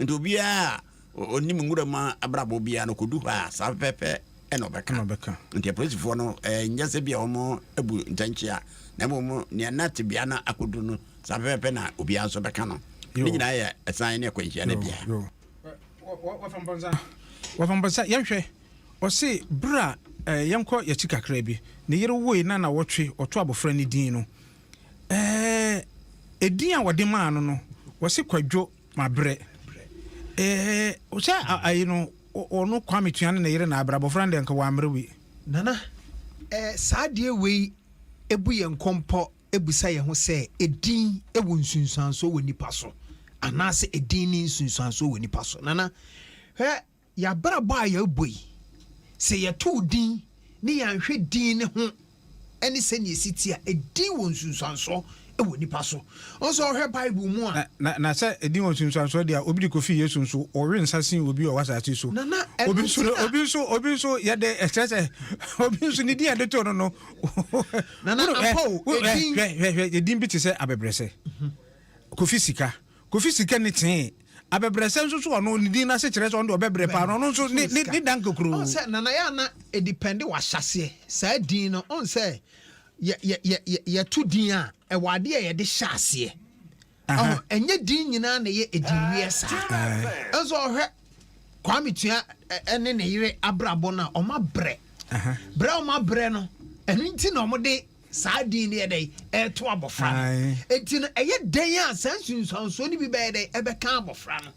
nti obi a onim ngura ma abrabo bia no kodu ha sa pepe eno beka nti police no nyase bia omo ebu ntanchia na mo ne anati bia na akodu no sa pepe na obi anso beka no ni nyina ya esan ne kwanhia na bia wafambanza yahwe osi bra yanko ya chikakra bi ne yere woi na wotwe oto abofra ne din no edin a wode maa no wosi kwadwo mabre ocha ayi no ono kwametuane na yere na abra abofra de nka wa amrewi nana saade wei ebu ye nkompo ebusa ye ho se edin ewu nsunsuanso woni paso anase edin ni nsunsuanso woni paso nana ya braba ya boy se ya to din ni ya hwe din ne ho eni se ni esitia edin won sunsanso ewo nipa so onso hwe bible mu a na se edin won sunsanso dia obi kofi yesu nso ori nsasin obi o wasati so obi so ya de exercise obi nso ni dia de to no nana apo edin bi te se abebrese kofi sika ni tin abebrese nso so ono nidi na se kire so ndo bebre pa no nso ni dan kokro on se nana ya na e depend wa hyase sa din no on se ya tu din a e wade ye de hyase enye din nyina na ye edinwie sa enso ohwe kwametua ene ne yire abrabo na o ma bre bra o ma bre no enu nti na o mo de saa din ne dey to abofra enti no eye den a sansunso ni bi be dey e be kan abofra no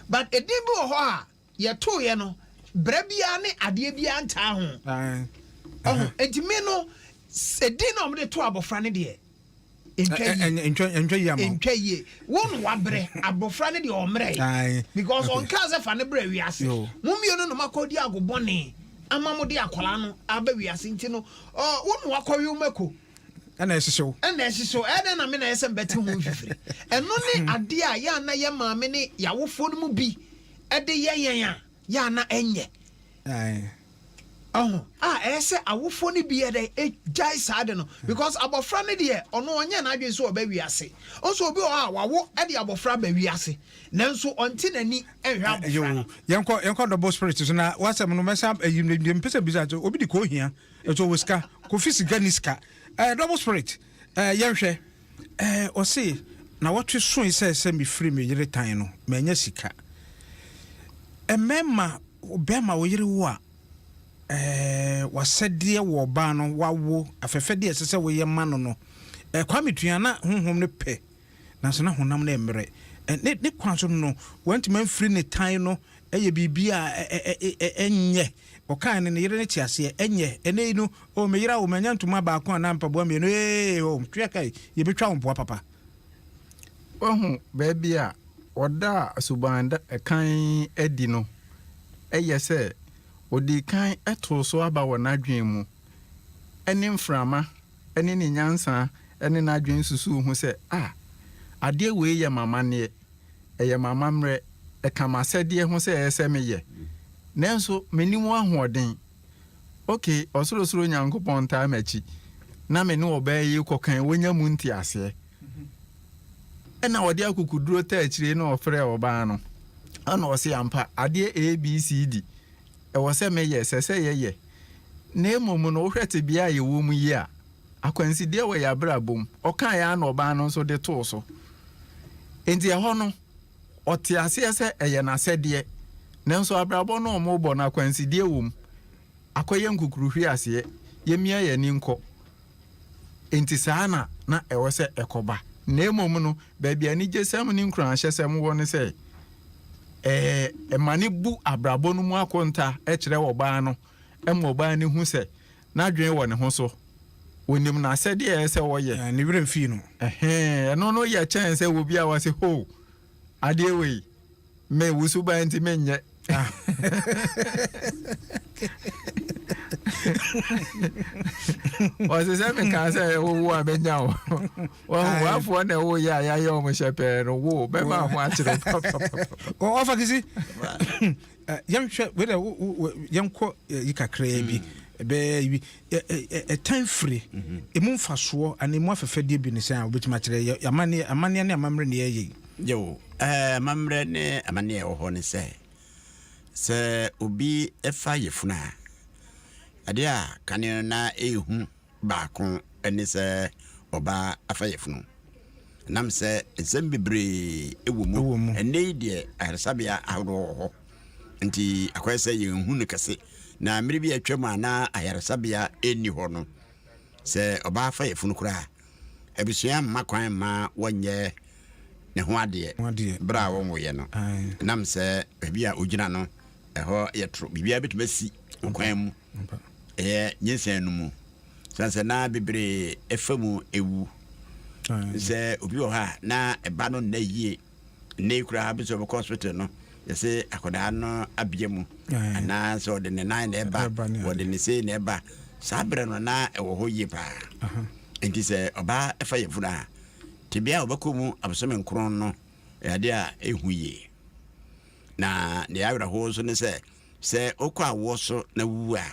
but edin bi ho a ye to ye no bra bia ne ade bia nta ho enti me no edin no me to abofra ne de entwa ye won wa bre abofra ne de o mre because on cause fa ne bra wi ase mumie no makodi agobone amamode akwala no abawi asinti no wonu akwawi umako ana esiso ede na me na yesem beti hu fifiri eno ne ade a ya na ye maame ne yawofo no mu bi ede yeyen ya na enye ese awofo ne bi ede ejai sade no because abofra ne de ono onye na adwen so obawi ase onso obi wawo ede abofra bawi ase nanso onti nani ehwa abofra yenko double spirit so na wasem no mesa yim pesa biza to obi di ko hia eto woska ko fisika niska double spirit yenhwe o se na wotwe so ise me free me yire tan no manya sika emema obema wo yire wo a wasedie wo ba no wawo afefede esese wo ye ma no kwametua na honhom ne pe na so na honam na emre ne kwanso no want man free ne tan no eye bibia enye okan ne yere ne tiase enye ene no o meyira o manya ntoma ba ko na mpabo me no o twa kai ye betwa wo papa ohu baby a oda subanda kan edi no eye se odi kan eto so aba wona dwen mu eni mframa eni ne nyansa eni na dwen susu hu se ade we ye mama ne eye mama mre e kama sede hu se ese me ye nanso menimu ahoden okay osoro nyankopon ta machi na me ne oba yi kokan wonya mu nti ase ena odi akukuduro ta akire na ofre oba no ana ose ampa ade abcd e wo se me ye sese ye na emomu no hwete bia ye wo mu yi a akwansi de we ya brabom okan ya na oba no so de to so enti e ho no ote ase ese eye na sede nanso abrabo no mo bo na akwansi de wom akoye nkukuru hwi ase yemia ye ni nko enti sana na e wo se ekoba na emomu no ba bia ni jesam ni nkran hyesem wo ne se mani bu abrabo no mu akonta kire wo ba no mo ba ni hu se na dwen wo ne ho so wonim na sɛde yɛ sɛ wɔyɛ ne werɛ mfii no ɛno no yɛ kyɛn sɛ wo bi a wɔse ho adeɛ wei me wusu ba nti menyɛ wɔse sɛ meka sɛ wowo a bɛnya wo wafoɔ na wo yɛ a yɛayɛ ɔmo hyɛ pɛɛ no wo bɛma ho akyerɛ ɔfa kisi yɛnhwɛ wɛdɛ yɛnkɔ yi kakraa bi bɛɛ ɛtan firi emu mfasoɔ ana emu afɛfɛdeɛ bi ne sɛ a wobɛtumi akyerɛ amanneɛ ne amammerɛ ne yɛyɛ yo amammerɛ ne amanneɛ ɛwɔ hɔ ne sɛ obi ɛfa yɛfunu a adeɛ a kane na ɛhu baako ɛne sɛ ɔba afa yɛfunu nam sɛ nsɛm bebree ɛwɔ mu ɛnɛ yi deɛ ayaresabea ahodoɔ wɔ hɔ nti akɔyɛ sɛ yɛnhu no kɛse na mmere bi atwam a na ayaresabea ɛnni hɔ no sɛ ɔba afa yɛfunu koraa abusua mma kwan ma wɔnyɛ ne ho adeɛ berɛ a wɔnwoyɛ no nam sɛ baabi a ogyina no ɛhɔ yɛtoro biribiara bɛtumi asi kwan mu ɛyɛ nyensan no mu sɛ na bebree ɛfa mu ɛwu sɛ obi wɔ hɔ a na ɛba no nna yie nna yi koraa bi sɛ ɔbɛkɔ hospital no yɛsɛ akwadaa no abia mu anaa sɛ ɔde ne nan na ɛba wɔde ne sei na ɛba saa berɛ no na ɛwɔ hɔ yie paa nti sɛ ɔbaa ɛfa yɛfunu a tibia ɔbɛkɔ mu abosome nkron no ɛade a ɛhu yie na ne awerɛhoɔ so ne sɛ ɔkɔ awoɔ so na wu a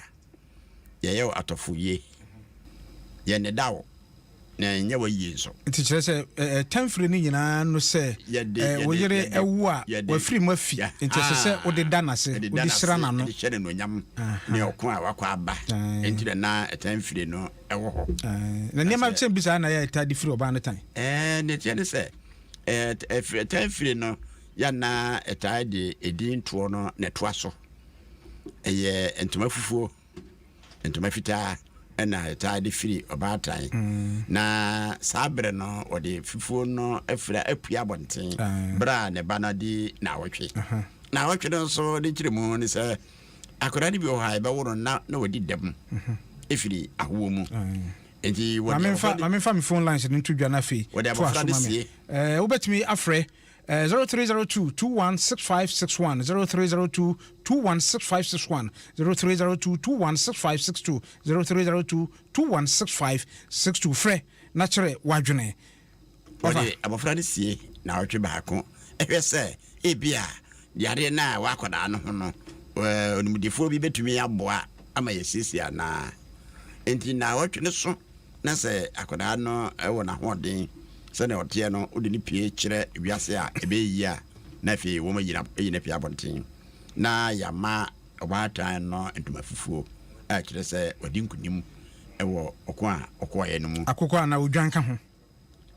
yɛyɛ atɔfo yie yɛ ne dawo na nyɛ wɔ yie nso nti kyerɛ sɛ tamfiri no nyinaa no sɛ woyere ɛwu a wafiri mu afi nti ɛsɛ sɛ wode da nase wode hyira n'ano de hyɛ ne nonyam ne ɔko a wakɔ aba nti na tamfiri no ɛwɔ hɔ na nneɛma kyɛn bi saa na yɛ ɛtade firi ɔbaa no tan ne kyɛ ne sɛ tamfiri no yana ɛtaa de ɛdin toɔ no na ɛtoa so ɛyɛ ntoma fufuo ntoma fitaa ɛna ɛtaa de firi ɔbaatan na saa berɛ no wɔde fufuo no afira apua abɔnten berɛ a ne ba no de naawɔtwe naawɔtwe no nso de kyerɛ mu ne sɛ akwadaa no bi wɔ ha ɛbɛwo no na wɔdi dɛm ɛfiri ahoɔ mu nti mamemfa me phone lines no nto dwa no afei wɔde abɔfra no sie wobɛtumi afrɛ 0302 216561 0302 216561 0302 216562 0302 216562 frɛ na kyerɛ wadwene wɔde abɔfra no sie na wɔtwe baako ɛhwɛ sɛ ebia yare na wakɔdaa no ho no onimdifoɔ bi bɛtumi aboa ama yɛsiesie anaa enti na wɔtwe no so na sɛ akɔdaa no ɛwɔ n'ahoɔden sɛne ɔteɛ no wode ne pie kyerɛ wiase a ɛbɛyi a na afei wɔma yina pie abɔnten na yɛama ɔbaatan no ntoma fufuo a kyerɛ sɛ wɔde nkonim ɛwɔ ɔko a ɔkɔɔyɛ no mu akokɔ a na odwan ka ho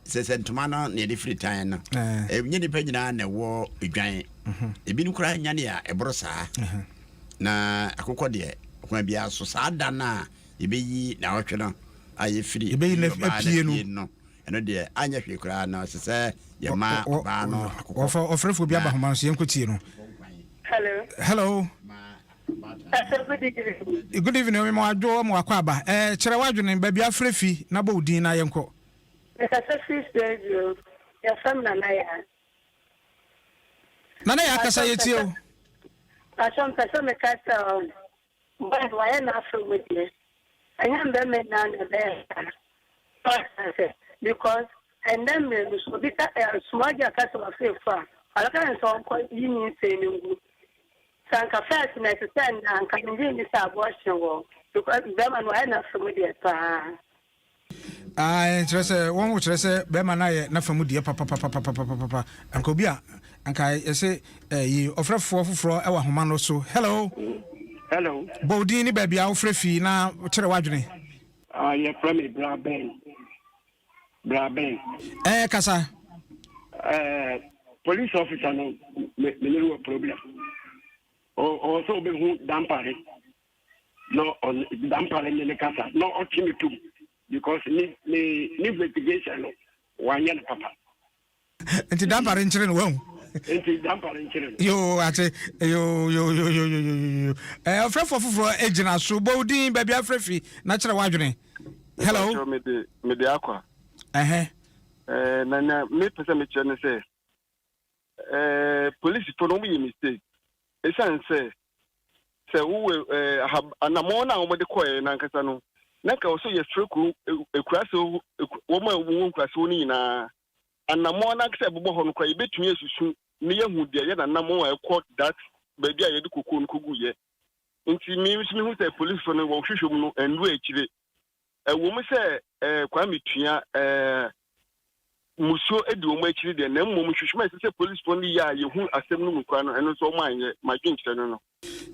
sɛ ntoma no na yɛde firi tan no ɛnyɛ nipa nyinaa na ɛwɔ odwan ebi no koraa nya ne a ɛboro saa na akokɔ deɛ ɔkwan biara so saa da no a yɛbɛyi na ɔtwe no a yɛfiri yɛbɛyi na apie no ɛno deɛ anyɛ hwee koraa no sɛ sɛ yɛma ɔbaa no ɔfrɛfoɔ bi aba homa no so yɛnkɔtie no hello good evening me adwo mo akɔ aba kyerɛ wadwene baabi afrɛ fi na bɔ odin na yɛnkɔ mekasa fi studio yɛfam nana yɛ akasa yɛtie o pasɔ mpɛ sɛ mekasa mbɔɛ wayɛ na afrɛ mu deɛ ɛnyɛ mbɛmɛ na na bɛɛ because and then me so bi ka small ja ka so afrɛ fa alaka nso onko yi ni nsɛ ne ngu sanka first na to send anka ndi ndi sa abortion wo because bɛma no ayɛ na afrɛ mu deɛ paa kyerɛ sɛ wɔn wo kyerɛ sɛ bɛma no ayɛ na fa mu deɛ papa anka obi a anka yɛsɛ yi ɔfrɛfoɔ foforɔ ɛwɔ ahoma no so hello bɔdin ne baabi a wofrɛ fii na kyerɛ wadwene yɛfrɛ me Braben. Kasa. Police officer no me no problem. Also be who dampare. No on dampare ne kasa. No ochimi too because ni investigation no wanya na papa. Enti dampare nkyere no wahu. Enti dampare nkyere no. Yo ate yo. Afrefo foforo ejina so bodin baabi afrefi na kyerɛ wadwene. Hello. Me de aqua. Na me pesa me chene say. Police for no be mistake. Esan say who anamona o de koy na nkasa no. Na ka so ye streku ekura so wo ma wo nkura so ni na anamona ka se bobo ho no koy betumi esusu ne yehu de ye na anamona e court that baby a ye de kokko no kogu ye. Nti mi hu say police for no wo hwehwem no endu ekire. Wo mu say Kwame Tua muso edi wo mu ekire de na mmom hwehwem say police for no ya ye hu asem no mu kwa no eno so ma anye ma dwinkyere no.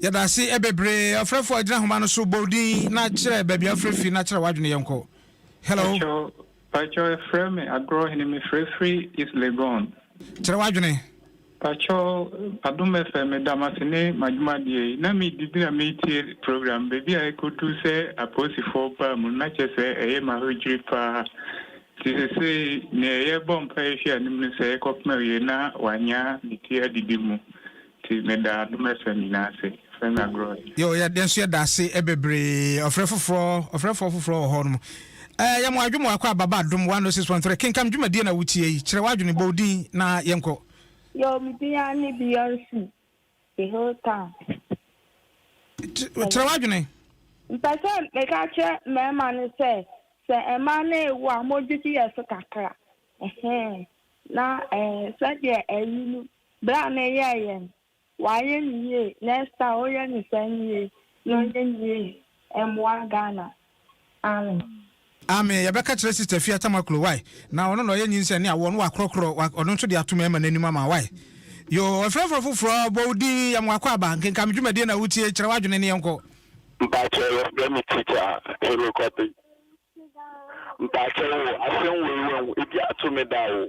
Yada si ebebre afrefo agina homa no so bodi na kire baby afrefi na kire wadwene yenko. Hello. Pacho frame agro hini me free is legon. Kire wadwene. Pacho Adom FM damasine majuma die na mi didi na me tie program baby I could do say aposi for pa mu na chese ma hojiri pa ti se ne ye bom pa e hia nim se kopma ye na wanya ditia didi mu ti me da Adom FM na se frame agro. Yo ya den so ya da se ebebre ofrefo ho no. Ya mo adwumo akwa baba Adom 106.3 Kenkan dwuma die na wutie kire wadwene bodi na yenko. Yo, me ni Beyonce. The whole time. Trawajune. Mpasa me ka che me man say e man e wa mojuti yeso kakra. Na say de eyinu bra na ye wa ye ni next time o ye ni sanye no ye ni emwa Ghana. Ame yabeka kire sister Fia Tamaklo why na ono no ye nyinse ne awo no akrokro ono nso de atoma ema nanim ama why yo afrefo bodi yamwakwa aba Kenkan dwumade na wutie kire wadwene ne yenko mpache let me teacher hero copy mpache asen we ibi atome dawo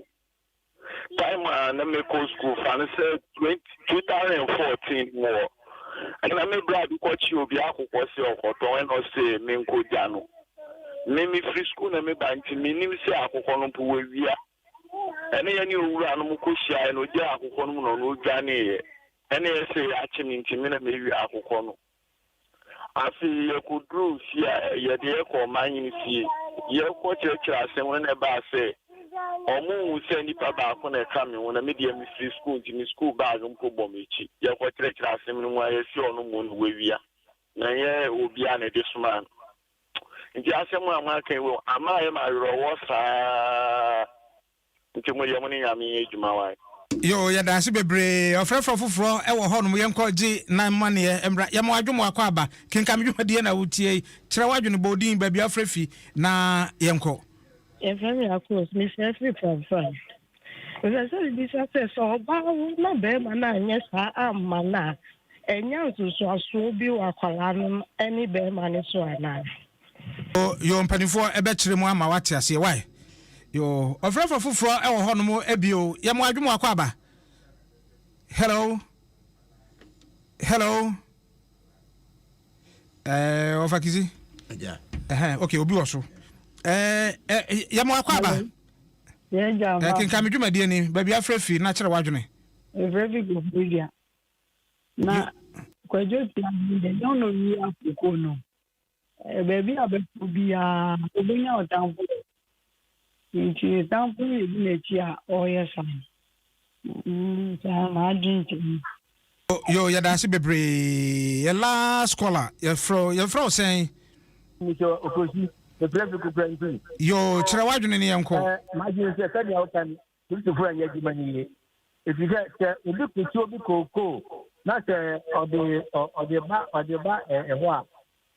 time na me go school fan say 2014 more and na me grad ko chi obi akokọ se okoto en o say me nko jano me free school na me banti me nim se akokọ no po wia ene ye ni owura no ko hia no je akokọ no no dwane ye ene ye se achi me ntimi na me wi akokọ no afi ye kudru fia ye de ko manyin fie ye ko chekira se won na ba se omu se ni pa ba ko na ka me won na me de me free school ntimi school bag mpo bom echi ye ko chekira se me no ye si onu mo no wia na ye obi a na de suma nti asemu amaka wo amaye ma rowo sa nti mo ye mo ni nyame ejuma wa yo ya da se bebre ofrefo foforo e wo ho no yenko gi na mane emra ya mo adwomo akwa aba Kenkan dwumade na wutie kire wadwene bodin baby afrefi na yenko e frame akos me free from fun we say this say so ba na be ma na anya sa amma na enya nsusu aso bi wakwala no ani be ma ne so ana yo mpanifo ebe kire mu ama wate ase why yo ofrefo foforo e wo ho no mo ebio ya mo adwomo akwa aba hello ofakizi okay obi wo so ya mo akwa aba ja Kenkan dwumade ni baby afrefi na kire wadwene every go media na kwajo ti ande no no wi akoko no baby abia obenya otamfo nti tamfo ni nechi a oye sam sa ma dwinti yo ya da se bebre ya la scholar ya fro sen Mr. Okosi the prefect grand yo kire wadwene ne yenko ma ji se ka dia otan to fura ya ji mani if you get obi kuchi obi koko na se ode ba ho a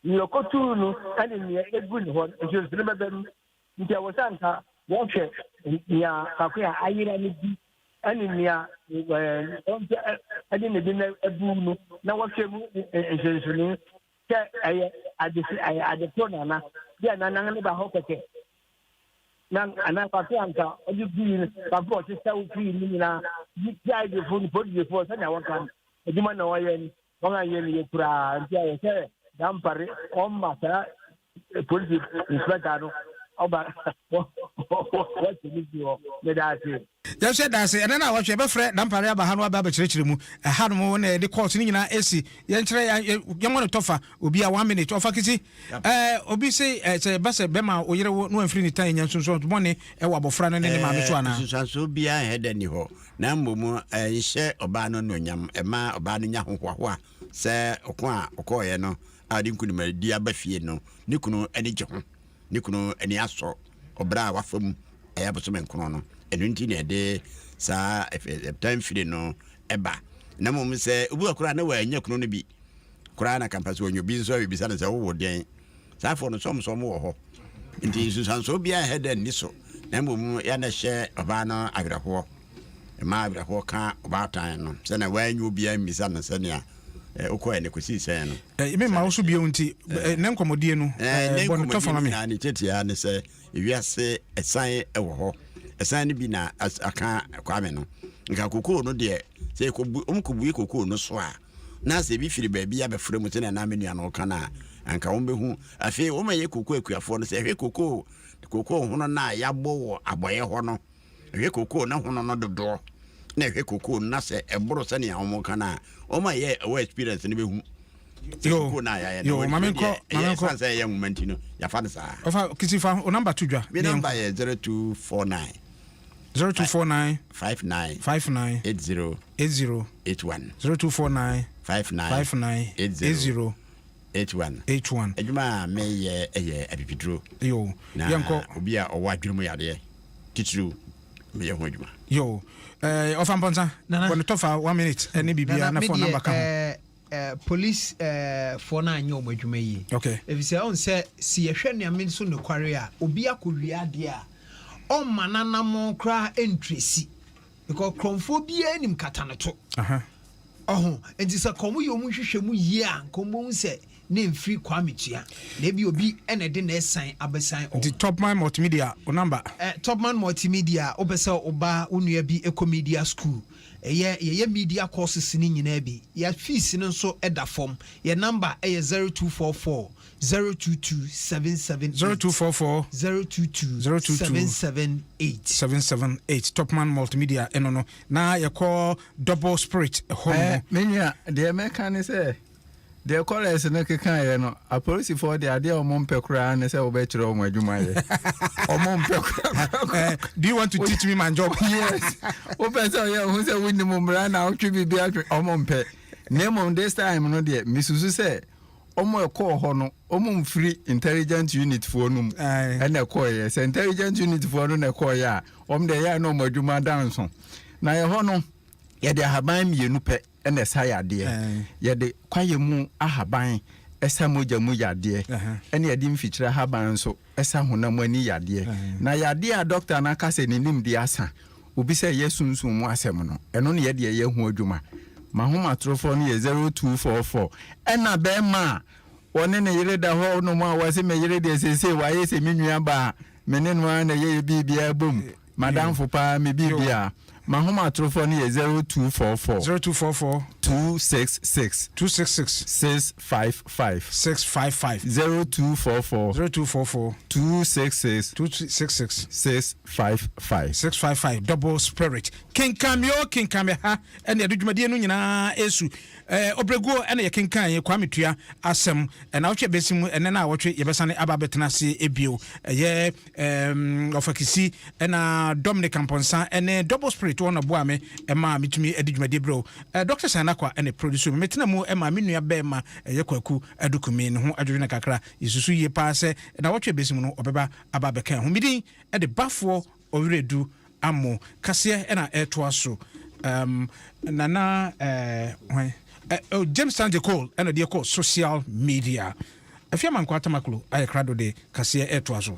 ni okotu no ani ni egu ni ho nti se be be nti awosanka wo hwe ya kakwa ayira ni bi ani ni a ani ni bi na ebu no na wo hwe mu enjensuni ke ade tona na dia na ne ba ho keke na ana kakwa anka oju bi ba bo ti sa u fi ni na ya de fo ni bodi fo sa nya waka ejuma na waye ni wanga ye ni kura nti aye se dampare on mata police inspector no oba what you do me that ya said that say and na wa hwe be frɛ dampare aba ha no aba kyerɛkyerɛ mu ha no mo na de court ni nyina esi ye nkyerɛ ye mo no tofa obi a 1 minute ofa kiti obi say say ba se be ma oyere no amfiri ni tan nya nso mo ne e wa bofra no ne ma me to ana so bia heda ni ho na mbomu nhye oba no no nyam e ma oba no nya hohoaho a se okoye no adi nkunu ma di aba fie no ni kunu ani gye ho ni kunu ani aso obra wa fam e aboso men kono no enu nti ne de sa time fide no eba na mom se obu akura na wa anya kunu no bi kura na campus wonyo bi so bi sa na se wo den sa fo no som wo ho nti susanso bia heda ni so na mom ya na hye oba no agraho ma agraho ka oba tan no se na wa anya obi an misa na se ne a okoye ne kosi se no me ma wo so bia unti ne nkomodie no bon to fama me na ni tetia ne se ewiase esan ewo ho esan ni bi na aka kwame no nka kokoo no de se omkobuye kokoo no so a na se bi firi ba bia be frɛ mu te na menua no kana anka wo behu afi wo ma ye kokoo akuafo no se hwe kokoo hono na yabo wo aboye ho no hwe kokoo na hono no dodo na hwe kokoo na se eboro se ne ya wo kana o ma ye o experience ni behu yo mamenko say young mentino ya fa sa ofa kisifa o number tudwa mi number ye 0249 59 80 81 0249 80 81 ejuma me ye abibidro yo yanko obi a owa adwumu yade titru me ye ho adwuma yo ofa mponsa when to for 1 minute any bibia na phone number ka police for na anya omadwuma yi okay if you say on say si yehwe ne amen so no kware a obi akowia de a on mananam kra entresi because kromfo bia nim kata no to enti sa komu yo mu hwehwɛ mu yi a komu se ne mfiri kwametua na bi obi ene de na esan abesan the Topman Multimedia o number Topman Multimedia obesa oba onua bi ecomedia school ye media courses ni nyina bi ya fees no so eda form ye number 0244 022 0244 778 Topman Multimedia enono na ye call double spirit home menya de meka say the callers no kekan ye no a police for the idea o mompe kura na say obechire o madwuma ye o mompe kura do you want to teach me my job? Yes o person ye who say we ni mumra na o twi bibia o mompe name this time no de misusu say omo ekọ ho no omo free intelligent unit for no and ekọ ye say intelligent unit for no ekọ ya om de ya no madwuma danso na ye ho no ye de haban mienu pe ene sa yade ye de kwaye mu ahaban esa moja mu yade ene ye de mfikyire haban so esa honam ani yade na yade a doctor na ka se nim de asa obi se yesunsun mu asem no eno ne ye de ye hu adwuma mahoma trofo no ye 0244 ena be ma wone ne yire da ho no mu a wase me yire de sese wa ye se menua ba menenu na ye bibia bom madam fopa me bibia mahoma trofo no ye 0244 266 655 0244 266 655 double spirit Kenkan Me ha ene adwumade no nyina esu obrego ene ye kenkan ye kwametua asem na wohwe besim ene na wohwe ye besane ababetena se ebio ye ofakisi na Dominic Amponsa ene double spirit wona boa me ma mitumi adwumade bro Dr. Sanakwa ene producer metena mu ma menua be ma ye kwaku adukumi ne ho adwene kakra isusu ye pa se na wohwe besim no obeba ababeka ho midin de bafo owiredu amo kase ena etoaso nana James Sanjay Cole ena de call social media afia man kwata maklo ayekrado de kase etoaso